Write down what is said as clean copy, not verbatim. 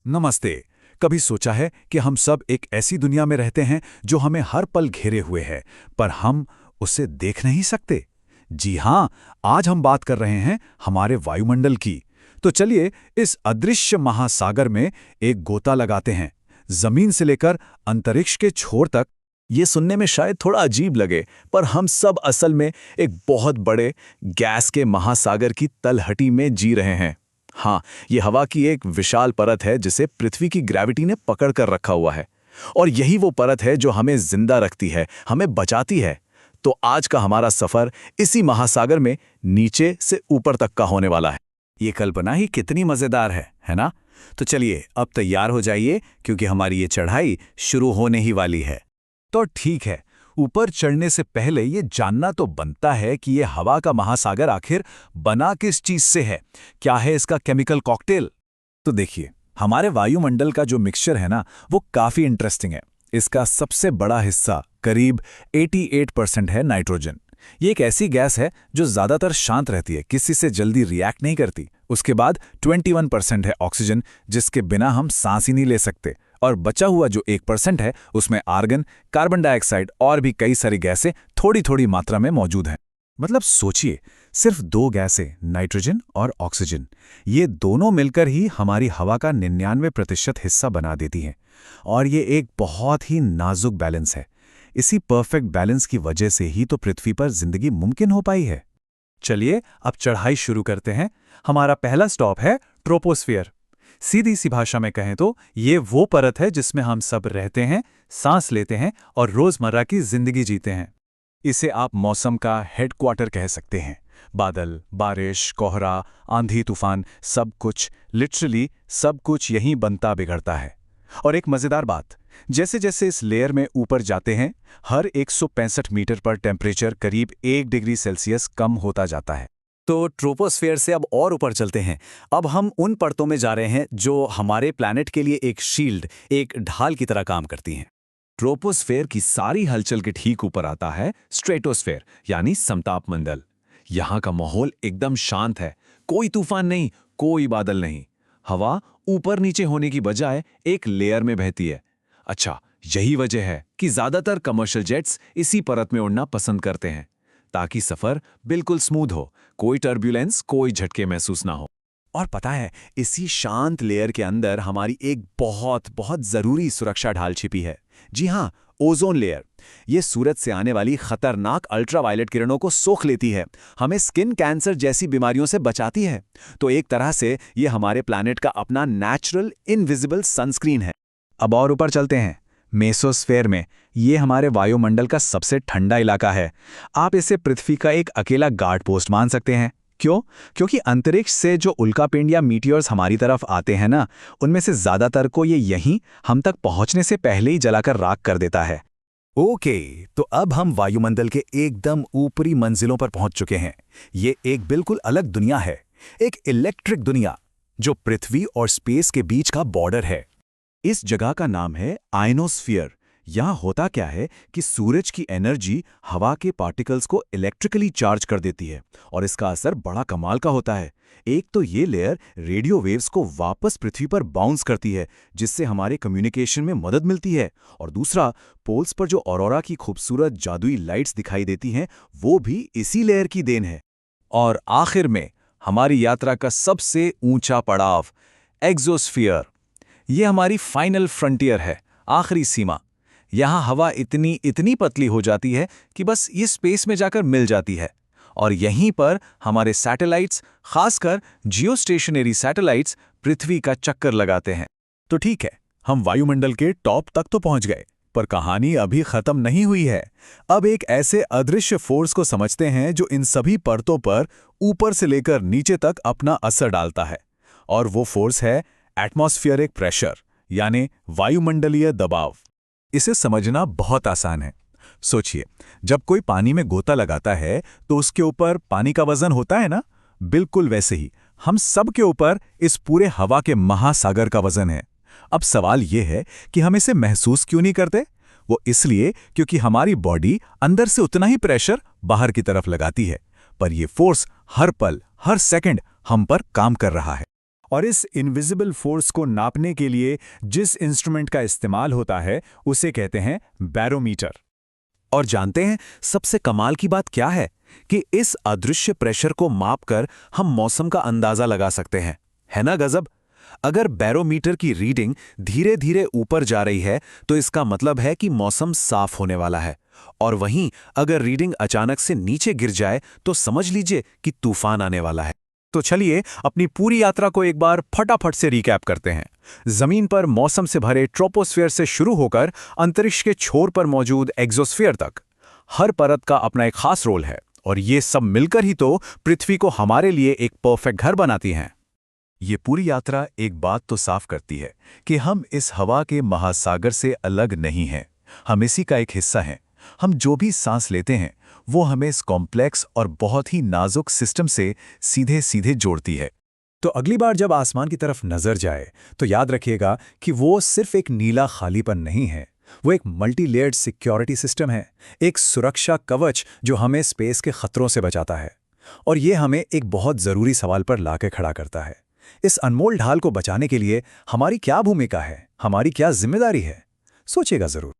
नमस्ते। कभी सोचा है कि हम सब एक ऐसी दुनिया में रहते हैं जो हमें हर पल घेरे हुए है, पर हम उसे देख नहीं सकते? जी हाँ, आज हम बात कर रहे हैं हमारे वायुमंडल की। तो चलिए इस अदृश्य महासागर में एक गोता लगाते हैं, जमीन से लेकर अंतरिक्ष के छोर तक। ये सुनने में शायद थोड़ा अजीब लगे, पर हम सब असल में एक बहुत बड़े गैस के महासागर की तलहटी में जी रहे हैं। हाँ, ये हवा की एक विशाल परत है जिसे पृथ्वी की ग्रेविटी ने पकड़ कर रखा हुआ है। और यही वो परत है जो हमें जिंदा रखती है, हमें बचाती है। तो आज का हमारा सफर इसी महासागर में नीचे से ऊपर तक का होने वाला है। ये कल्पना ही कितनी मजेदार है ना? तो चलिए अब तैयार हो जाइए, क्योंकि हमारी ये चढ़ाई शुरू होने ही वाली है। तो ठीक है, ऊपर चढ़ने से पहले ये जानना तो बनता है कि ये हवा का महासागर आखिर बना किस चीज से है। क्या है इसका केमिकल कॉकटेल? तो देखिए, हमारे वायुमंडल का जो मिक्सचर है ना, वो काफी इंटरेस्टिंग है। इसका सबसे बड़ा हिस्सा करीब 88% है नाइट्रोजन। ये एक ऐसी गैस है जो ज्यादातर शांत रहती है, किसी से जल्दी रिएक्ट नहीं करती। उसके बाद 21% है ऑक्सीजन, जिसके बिना हम सांस ही नहीं ले सकते। और बचा हुआ जो 1% है, उसमें आर्गन, कार्बन डाइऑक्साइड और भी कई सारी गैसें थोड़ी थोड़ी मात्रा में मौजूद हैं। मतलब सोचिए, सिर्फ दो गैसें, नाइट्रोजन और ऑक्सीजन, ये दोनों मिलकर ही हमारी हवा का 99% हिस्सा बना देती हैं। और ये एक बहुत ही नाजुक बैलेंस है। इसी परफेक्ट बैलेंस की वजह से ही तो पृथ्वी पर जिंदगी मुमकिन हो पाई है। चलिए अब चढ़ाई शुरू करते हैं। हमारा पहला स्टॉप है ट्रोपोस्फियर। सीधी सी भाषा में कहें तो ये वो परत है जिसमें हम सब रहते हैं, सांस लेते हैं और रोजमर्रा की जिंदगी जीते हैं। इसे आप मौसम का हेडक्वार्टर कह सकते हैं। बादल, बारिश, कोहरा, आंधी, तूफान, सब कुछ, लिटरली सब कुछ यहीं बनता बिगड़ता है। और एक मजेदार बात, जैसे जैसे इस लेयर में ऊपर जाते हैं, हर 165 मीटर पर टेम्परेचर करीब 1 डिग्री सेल्सियस कम होता जाता है। तो ट्रोपोस्फेयर से अब और ऊपर चलते हैं। अब हम उन परतों में जा रहे हैं जो हमारे प्लैनेट के लिए एक शील्ड, एक ढाल की तरह काम करती हैं। ट्रोपोस्फेयर की सारी हलचल के ठीक ऊपर आता है स्ट्रेटोस्फेयर, यानी समताप मंडल। यहाँ का माहौल एकदम शांत है, कोई तूफान नहीं, कोई बादल नहीं। हवा ऊपर नीचे होने की बजाय एक लेयर में बहती है। अच्छा, यही वजह है कि ज्यादातर कमर्शियल जेट्स इसी परत में उड़ना पसंद करते हैं, ताकि सफर बिल्कुल स्मूथ हो, कोई टर्ब्यूलेंस, कोई झटके महसूस ना हो। और पता है, इसी शांत लेयर के अंदर हमारी एक बहुत बहुत जरूरी सुरक्षा ढाल छिपी है। जी हाँ, ओजोन लेयर। ये सूरज से आने वाली खतरनाक अल्ट्रावायलेट किरणों को सोख लेती है, हमें स्किन कैंसर जैसी बीमारियों से बचाती है। तो एक तरह से ये हमारे प्लैनेट का अपना नेचुरल इनविजिबल सनस्क्रीन है। अब और ऊपर चलते हैं, मेसोस्फेयर में। ये हमारे वायुमंडल का सबसे ठंडा इलाका है। आप इसे पृथ्वी का एक अकेला गार्ड पोस्ट मान सकते हैं। क्यों? क्योंकि अंतरिक्ष से जो उल्कापिंड या मीटियोर्स हमारी तरफ आते हैं ना, उनमें से ज्यादातर को ये यहीं हम तक पहुंचने से पहले ही जलाकर राख कर देता है। ओके, तो अब हम वायुमंडल के एकदम ऊपरी मंजिलों पर पहुंच चुके हैं। ये एक बिल्कुल अलग दुनिया है, एक इलेक्ट्रिक दुनिया, जो पृथ्वी और स्पेस के बीच का बॉर्डर है। इस जगह का नाम है आयनोस्फीयर। यहाँ होता क्या है कि सूरज की एनर्जी हवा के पार्टिकल्स को इलेक्ट्रिकली चार्ज कर देती है, और इसका असर बड़ा कमाल का होता है। एक तो ये लेयर रेडियो वेव्स को वापस पृथ्वी पर बाउंस करती है, जिससे हमारे कम्युनिकेशन में मदद मिलती है। और दूसरा, पोल्स पर जो ऑरोरा की खूबसूरत जादुई लाइट्स दिखाई देती हैं, वो भी इसी लेयर की देन है। और आखिर में हमारी यात्रा का सबसे ऊंचा पड़ाव, एक्सोस्फीयर। ये हमारी फाइनल फ्रंटियर है, आखिरी सीमा। यहाँ हवा इतनी पतली हो जाती है कि बस ये स्पेस में जाकर मिल जाती है। और यहीं पर हमारे सैटेलाइट्स, खासकर जियोस्टेशनरी सैटेलाइट्स, पृथ्वी का चक्कर लगाते हैं। तो ठीक है, हम वायुमंडल के टॉप तक तो पहुंच गए, पर कहानी अभी खत्म नहीं हुई है। अब एक ऐसे अदृश्य फोर्स को समझते हैं जो इन सभी परतों पर ऊपर से लेकर नीचे तक अपना असर डालता है। और वो फोर्स है एटमॉस्फेरिक प्रेशर, यानी वायुमंडलीय दबाव। इसे समझना बहुत आसान है। सोचिए, जब कोई पानी में गोता लगाता है तो उसके ऊपर पानी का वजन होता है ना, बिल्कुल वैसे ही हम सब के ऊपर इस पूरे हवा के महासागर का वजन है। अब सवाल यह है कि हम इसे महसूस क्यों नहीं करते? वो इसलिए क्योंकि हमारी बॉडी अंदर से उतना ही प्रेशर बाहर की तरफ लगाती है, पर यह फोर्स हर पल, हर सेकंड हम पर काम कर रहा है। और इस इनविजिबल फोर्स को नापने के लिए जिस इंस्ट्रूमेंट का इस्तेमाल होता है उसे कहते हैं बैरोमीटर। और जानते हैं सबसे कमाल की बात क्या है कि इस अदृश्य प्रेशर को मापकर हम मौसम का अंदाजा लगा सकते हैं, है ना गजब। अगर बैरोमीटर की रीडिंग धीरे धीरे ऊपर जा रही है तो इसका मतलब है कि मौसम साफ होने वाला है, और वहीं अगर रीडिंग अचानक से नीचे गिर जाए तो समझ लीजिए कि तूफान आने वाला है। तो चलिए अपनी पूरी यात्रा को एक बार फटाफट से रिकैप करते हैं। जमीन पर मौसम से भरे ट्रोपोस्फीयर से शुरू होकर अंतरिक्ष के छोर पर मौजूद एक्सोस्फीयर तक, हर परत का अपना एक खास रोल है, और ये सब मिलकर ही तो पृथ्वी को हमारे लिए एक परफेक्ट घर बनाती हैं। ये पूरी यात्रा एक बात तो साफ करती है कि हम इस हवा के महासागर से अलग नहीं हैं, हम इसी का एक हिस्सा हैं। हम जो भी सांस लेते हैं वो हमें इस कॉम्प्लेक्स और बहुत ही नाजुक सिस्टम से सीधे सीधे जोड़ती है। तो अगली बार जब आसमान की तरफ नजर जाए तो याद रखिएगा कि वो सिर्फ एक नीला खालीपन नहीं है, वो एक मल्टी लेयर्ड सिक्योरिटी सिस्टम है, एक सुरक्षा कवच जो हमें स्पेस के खतरों से बचाता है। और ये हमें एक बहुत ज़रूरी सवाल पर लाके खड़ा करता है, इस अनमोल ढाल को बचाने के लिए हमारी क्या भूमिका है, हमारी क्या जिम्मेदारी है। सोचिएगा ज़रूर।